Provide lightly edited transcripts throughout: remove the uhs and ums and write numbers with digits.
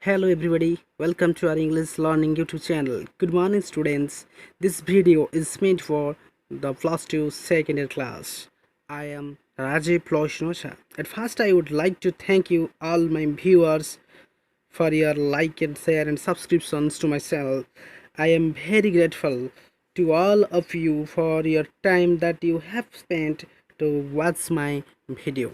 Hello everybody, welcome to our English Learning YouTube channel. Good morning students. This video is meant for the plus 2 second year class. I am Rajiv Ploshnosha. At first I would like to thank you all my viewers for your like and share and subscriptions to my channel. I am very grateful to all of you for your time that you have spent to watch my video.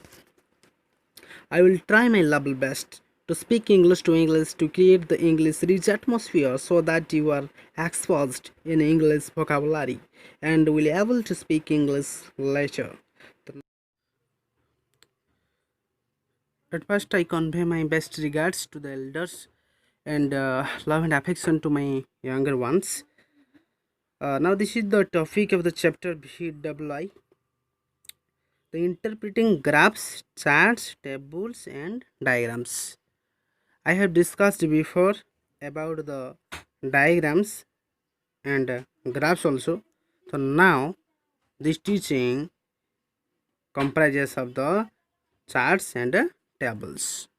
I will try my level best to speak English to create the English rich atmosphere so that you are exposed in English vocabulary and will able to speak English later. At first, I convey my best regards to the elders and love and affection to my younger ones. Now, this is the topic of the chapter VWI, the interpreting graphs, charts, tables, and diagrams. I have discussed before about the diagrams and graphs also. So now this teaching comprises of the charts and tables.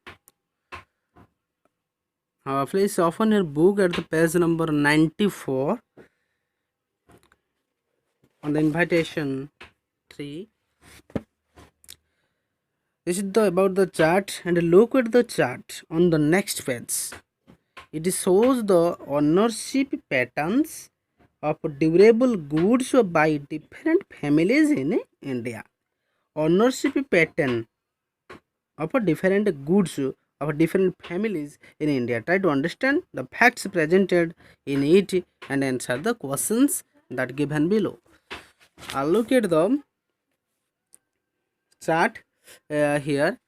Please open your book at the page number 94 on the invitation 3. This is about the chart, and look at the chart on the next page. It shows the ownership patterns of durable goods by different families in India. Ownership pattern of different goods of different families in India. Try to understand the facts presented in it and answer the questions that given below. Look at the chart here.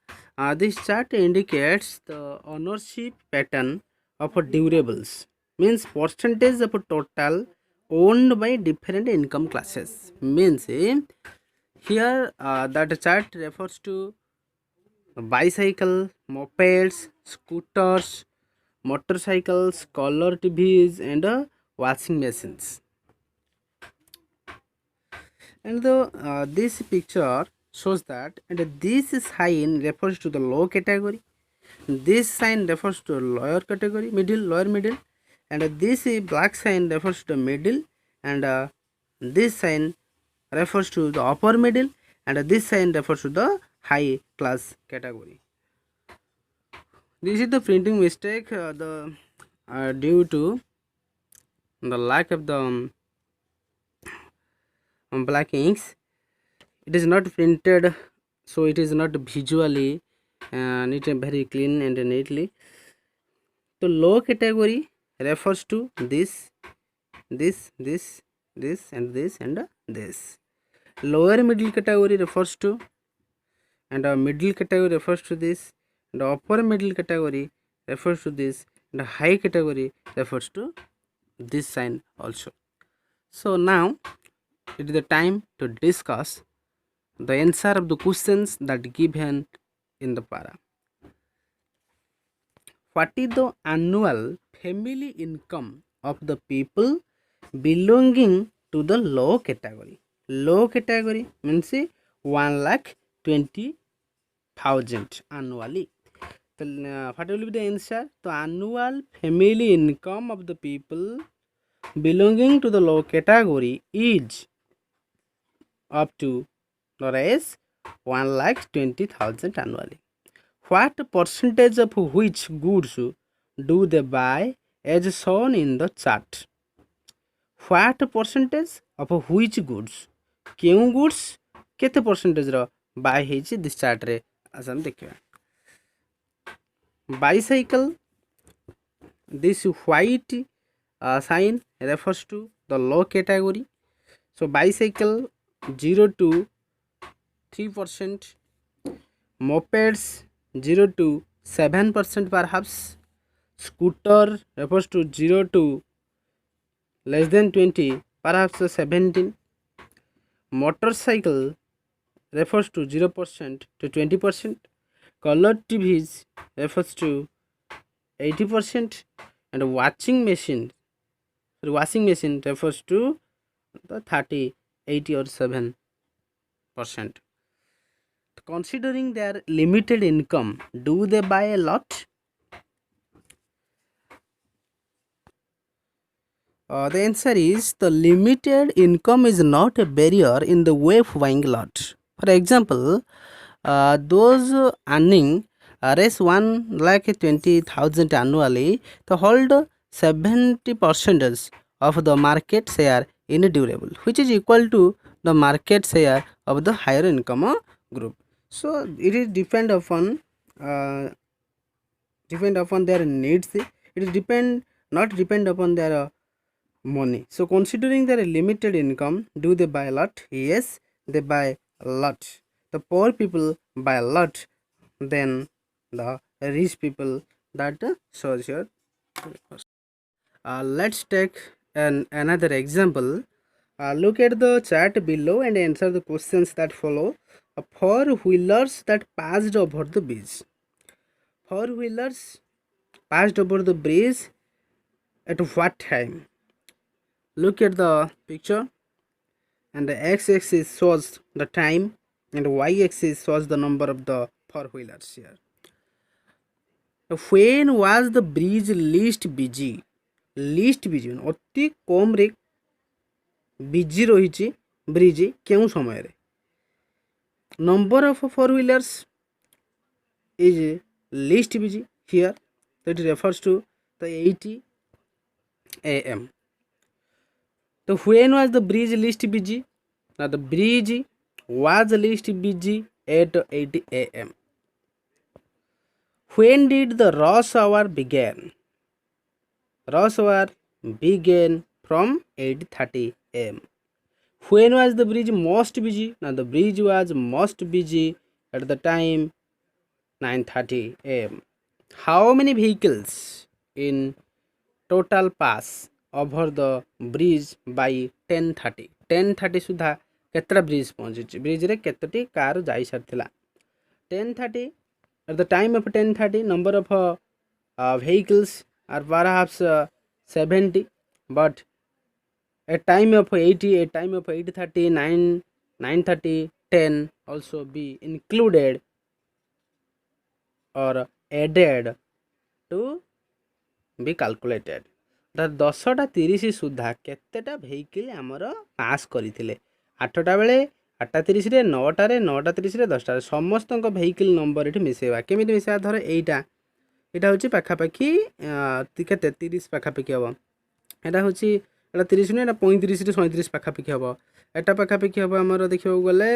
This chart indicates the ownership pattern of durables, means percentage of total owned by different income classes. Means here that chart refers to bicycle, mopeds, scooters, motorcycles, color TVs, and washing machines. And this picture shows that, and this sign refers to the low category, this sign refers to lower category, lower middle, and this black sign refers to the middle, and this sign refers to the upper middle, and this sign refers to the high class category. This is the printing mistake the due to the lack of the black inks. It is not printed, so it is not visually neat and very clean and neatly. So low category refers to this, and this, and this. Lower middle category refers to, and middle category refers to this, and upper middle category refers to this, and high category refers to this sign also. So now it is the time to discuss the answer of the questions that given in the para. What is the annual family income of the people belonging to the low category? Low category means 1,20,000 annually. So, what will be the answer? The annual family income of the people belonging to the low category is up to or as 1,20,000 annually. What percentage of which goods do they buy as shown in the chart? What percentage of which goods? କେଉଁ goods କେତେ percentage ର buy ହେଇଛି this chart ରେ ଆସ ଆମେ ଦେଖିବା. Bicycle, this white sign refers to the low category. So bicycle 0 to 3%, mopeds 0 to 7% perhaps, scooter refers to 0 to less than 20, perhaps 17, motorcycle refers to 0% to 20%, color TVs refers to 80%, and washing machine refers to the 30, 80 or 7%. Considering their limited income, do they buy a lot? The answer is the limited income is not a barrier in the way of buying lot. For example, those earning raise 1,20,000 annually to hold 70% of the market share in durable, which is equal to the market share of the higher income group. So it is uh, depend upon their needs. It is not depend upon their money. So considering their limited income, do they buy a lot? Yes, they buy a lot. The poor people buy a lot than the rich people. That shows your. Let's take another example. Look at the chat below and answer the questions that follow. Four wheelers that passed over the bridge. Four wheelers passed over the bridge at what time? Look at the picture, and the x-axis shows the time and the y-axis shows the number of the four wheelers here. When was the bridge least busy? Least busy ଅତି କମରେ busy ରହିଛି bridge କେଉଁ ସମୟରେ? Number of four wheelers is least busy here, so it refers to the 80 am. So when was the bridge least busy? Now the bridge was least busy at 80 am. When did the rush hour begin? Rush hour began from 8:30 am. When was the bridge most busy? Now the bridge was most busy at the time 9:30 am. How many vehicles in total pass over the bridge by 10:30? 10:30 ସୁଦ୍ଧା କେତେଟା bridge ପହଞ୍ଚିଛି? ବ୍ରିଜରେ କେତୋଟି car ଯାଇ ସାରିଥିଲା? 10:30, at the time of 10:30, number of vehicles are perhaps 70, but at time of 80, at time of 8:30, 9:30, 10 also be included or added to be calculated. that 10:30 ସୁଦ୍ଧା କେତେଟା vehicle ଆମର pass କରିଥିଲେ? 8ଟା ବେଳେ 8:30ରେ, 9ଟାରେ, 9:30ରେ, 10ଟାରେ ସମସ୍ତଙ୍କ ଭେହିକିଲ୍ ନମ୍ବର ଏଠି ମିଶାଇବା। କେମିତି ମିଶାଇବା? ଧର ଏଇଟା ହେଉଛି ପାଖାପାଖି କେତେ 30 ପାଖାପାଖି ହେବ। ଏଇଟା ହେଉଛି 30 ନୁହେଁ, ଏଇଟା 35ରେ 37 ପାଖାପାଖି ହେବ। ଏଟା ପାଖାପାଖି ହେବ ଆମର ଦେଖିବାକୁ ଗଲେ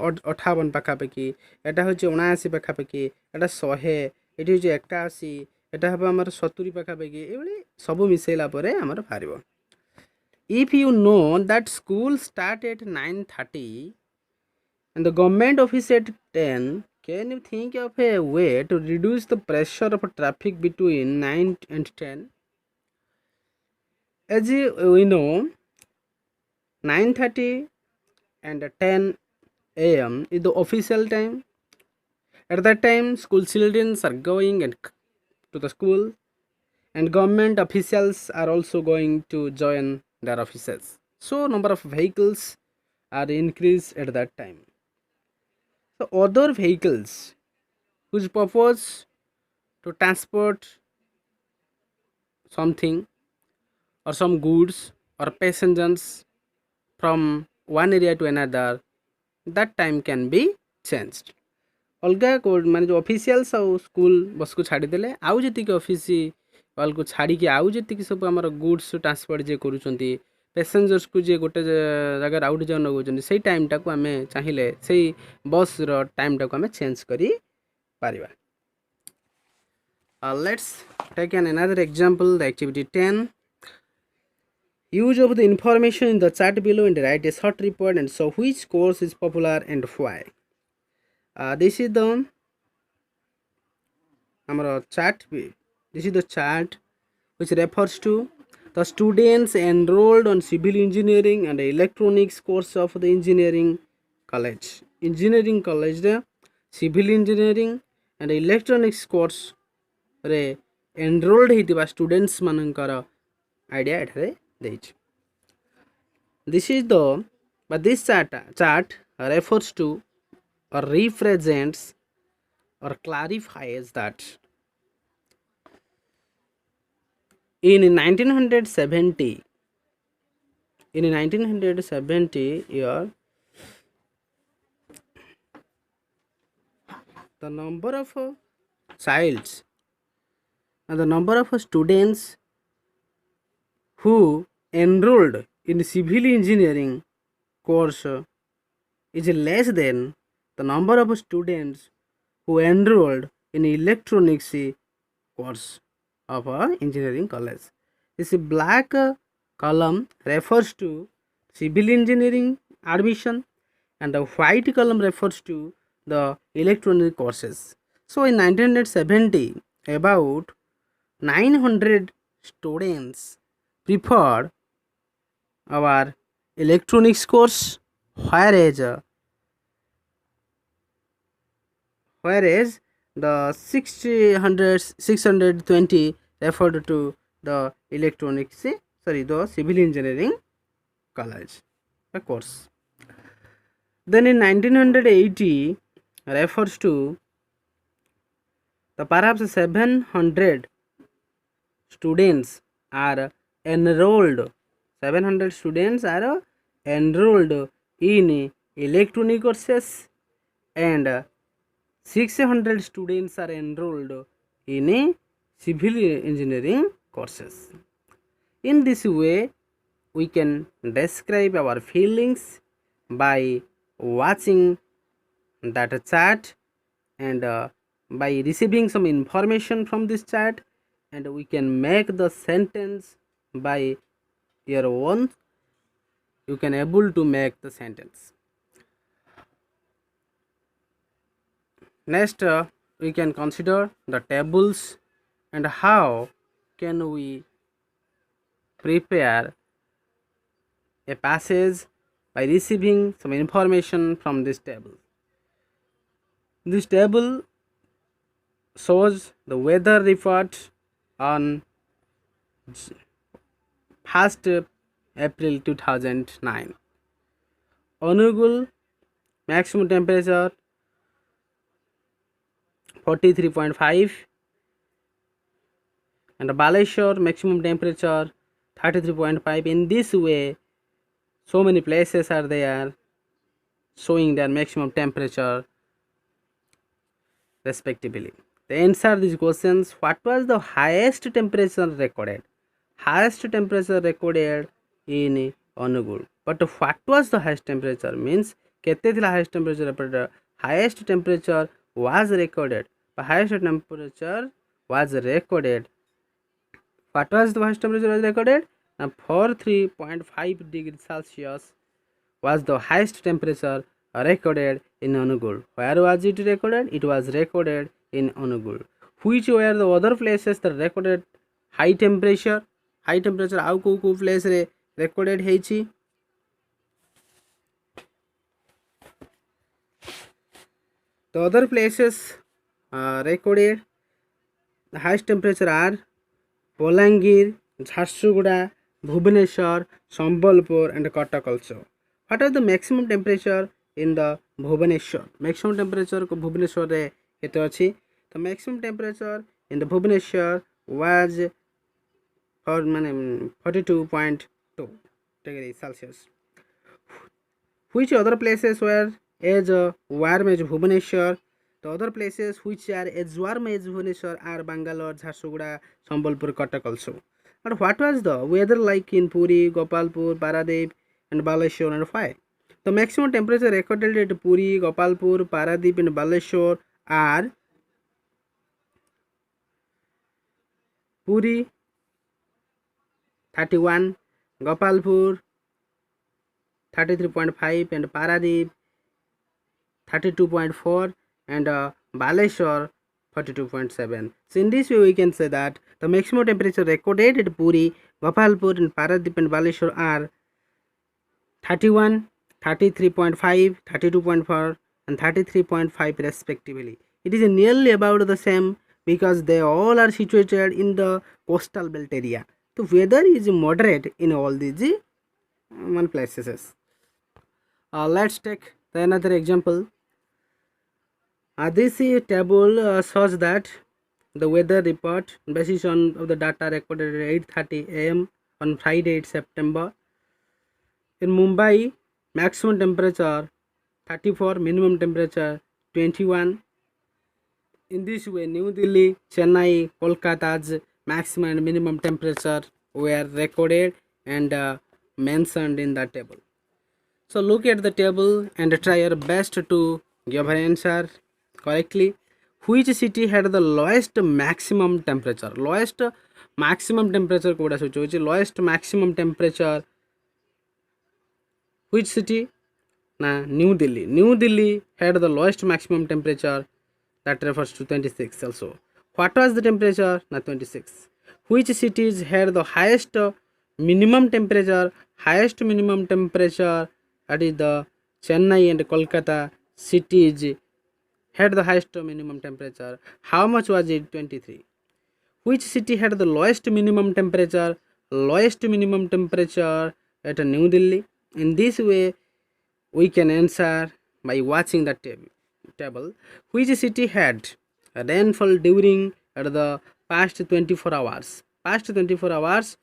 58 ପାଖାପାଖି। ଏଟା ହେଉଛି 79 ପାଖାପାଖି। ଏଟା 100, ଏଠି ହେଉଛି 81, ଏଟା ହେବ ଆମର 70 ପାଖାପାଖି। ଏଇଭଳି ସବୁ ମିଶାଇଲା ପରେ ଆମର ବାହାରିବ। If you know that school start at 9:30 and the government office at 10, can you think of a way to reduce the pressure of traffic between 9 and 10? As we know, 9:30 and 10 am is the official time. At that time, school children are going to the school, and government officials are also going to join their offices. So number of vehicles are increased at that time. So other vehicles whose purpose to transport something or some goods or passengers from one area to another, that time can be changed. ଅଲଗା ମାନେ ଯେଉଁ officials ଆଉ school ବସ୍କୁ ଛାଡ଼ିଦେଲେ ଆଉ ଯେତିକି ଅଫିସିଆଲ୍କୁ ଛାଡ଼ିକି ଆଉ ଯେତିକି ସବୁ ଆମର ଗୁଡ୍ସ ଟ୍ରାନ୍ସପୋର୍ଟ ଯିଏ କରୁଛନ୍ତି, ପାସେଞ୍ଜର୍ସକୁ ଯିଏ ଗୋଟେ ଜାଗାରେ ଆଉ ଗୋଟେ ଜାଗା ନେଉଛନ୍ତି, ସେଇ ଟାଇମ୍ଟାକୁ ଆମେ ଚାହିଁଲେ ସେଇ ବସ୍ର ଟାଇମ୍ଟାକୁ ଆମେ ଚେଞ୍ଜ କରିପାରିବା। Let's take another example, the activity 10. Use of the information in the chat below and write a short report and show which course is popular and why. This is the chat. This is the chat which refers to the students enrolled on civil engineering and electronics course of the engineering college. Engineering college रे civil engineering and electronics course रे enrolled ହେଇଥିବା students ମାନଙ୍କର idea ଏଠାରେ ଦେଇଛି। This chart refers to or represents or clarifies that in 1970 In 1970 year, the number of childs and the number of students who enrolled in civil engineering course is less than the number of students who enrolled in electronics course of a engineering college. This black column refers to civil engineering admission and the white column refers to the electronic courses. So in 1970, about 900 students preferred our electronics course, whereas the 620 referred to the electronics, the civil engineering college, a course. Then in 1980 refers to the perhaps 700 students are enrolled. 700 students are enrolled in electronic courses and 600 students are enrolled in civil engineering courses. In this way, we can describe our feelings by watching that chart and by receiving some information from this chart, and we can make the sentence by your own. You can able to make the sentence. Next, we can consider the tables and how can we prepare a passage by receiving some information from this table. This table shows the weather report on 1st April 2009. Onugul maximum temperature 43.5 and Baleshwar maximum temperature 33.5. In this way, so many places are there showing their maximum temperature respectively. To answer these questions, what was the highest temperature recorded? Highest temperature recorded in Onugul. But what was the highest temperature means kete thila highest temperature recorded? Highest temperature was recorded. The highest temperature was recorded. What was the highest temperature was recorded? 43.5 degrees Celsius was the highest temperature recorded in Onugul. Where was it recorded? It was recorded in Onugul. Which were the other places that recorded high temperature? High temperature ଆଉ କୋଉ place ରେ recorded ହେଇଛି? The other places recorded the highest temperature are Bolangir, Jharsuguda, Bhubaneswar, Sambalpur and Cuttack also. What are the maximum temperature in the Bhubaneswar? Maximum temperature को Bhubaneswar रे केते अछि? The maximum temperature in the Bhubaneswar was 42.2 degrees Celsius. Which other places were as warm as Bhubaneswar? The other places which are as warm as Bhubaneswar are Bangalore, Jharsuguda, Sambalpur, Cuttack also. But what was the weather like in Puri, Gopalpur, Paradip and Baleshwar and why? The maximum temperature recorded at Puri, Gopalpur, Paradip and Baleshwar are Puri 31, Gopalpur 33.5 and Paradip 32.4 and Baleshwar 42.7. So in this way we can say that the maximum temperature recorded at Puri, Gopalpur and Paradip and Baleshwar are 31, 33.5, 32.4 and 33.5 respectively. It is nearly about the same because they all are situated in the coastal belt area. The weather is moderate in all these places. Let's take another example. This table shows that the weather report basis on the data recorded at 8:30 am on Friday 8 September. In Mumbai, maximum temperature 34, minimum temperature 21. In this way, New Delhi, Chennai, Kolkata's maximum and minimum temperature were recorded and mentioned in the table. So look at the table and try your best to give an answer correctly. Which city had the lowest maximum temperature? Lowest maximum temperature कोड़ा सोचो जी lowest maximum temperature which city? Na New Delhi. New Delhi had the lowest maximum temperature that refers to 26 also. What was the temperature? Na 26. Which cities had the highest minimum temperature? Highest minimum temperature, that is the Chennai and Kolkata cities had the highest minimum temperature. How much was it? 23. Which city had the lowest minimum temperature? Lowest minimum temperature at New Delhi. In this way, we can answer by watching the table. Which city had rainfall during the past 24 hours? Past 24 hours,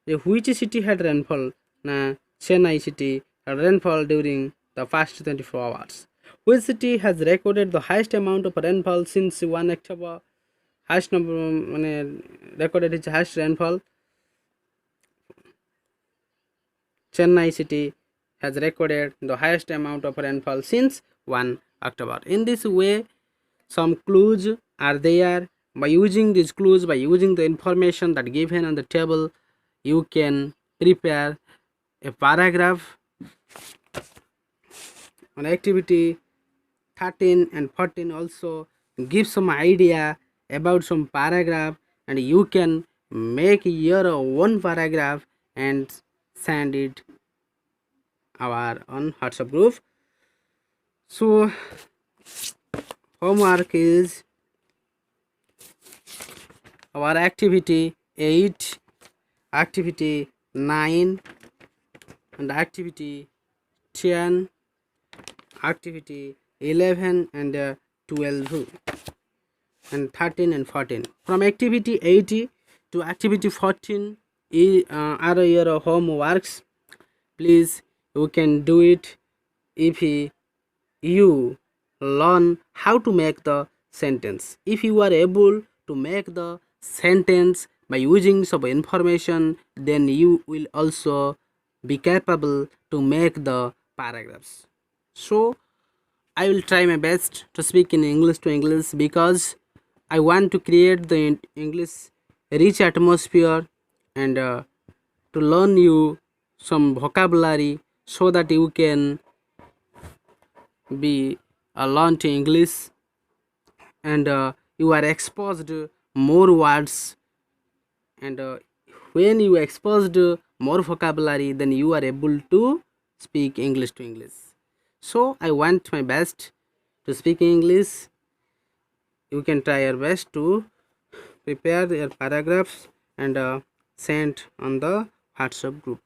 which city had rainfall? Na Chennai city had rainfall during the past 24 hours. Which city has recorded the highest amount of rainfall since 1 October? Highest number recorded its highest rainfall. Chennai city has recorded the highest amount of rainfall since 1 October. In this way, some clues are there. By using these clues, by using the information that given on the table, you can prepare a paragraph on activity 13 and 14. Also give some idea about some paragraph, and you can make your own paragraph and send it our on WhatsApp group. So homework is our activity 8, activity 9, and activity 10, activity 11 and 12, and 13 and 14. From activity 8 to activity 14 are your homeworks. Please, you can do it if you learn how to make the sentence. If you are able to make the sentence by using some information, then you will also be capable to make the paragraphs. So I will try my best to speak in English to English, because I want to create the English rich atmosphere and to learn you some vocabulary, so that you can be learn to English, and you are exposed more words, and when you exposed more vocabulary, then you are able to speak English to English. So I want my best to speak English. You can try your best to prepare your paragraphs and send on the WhatsApp group.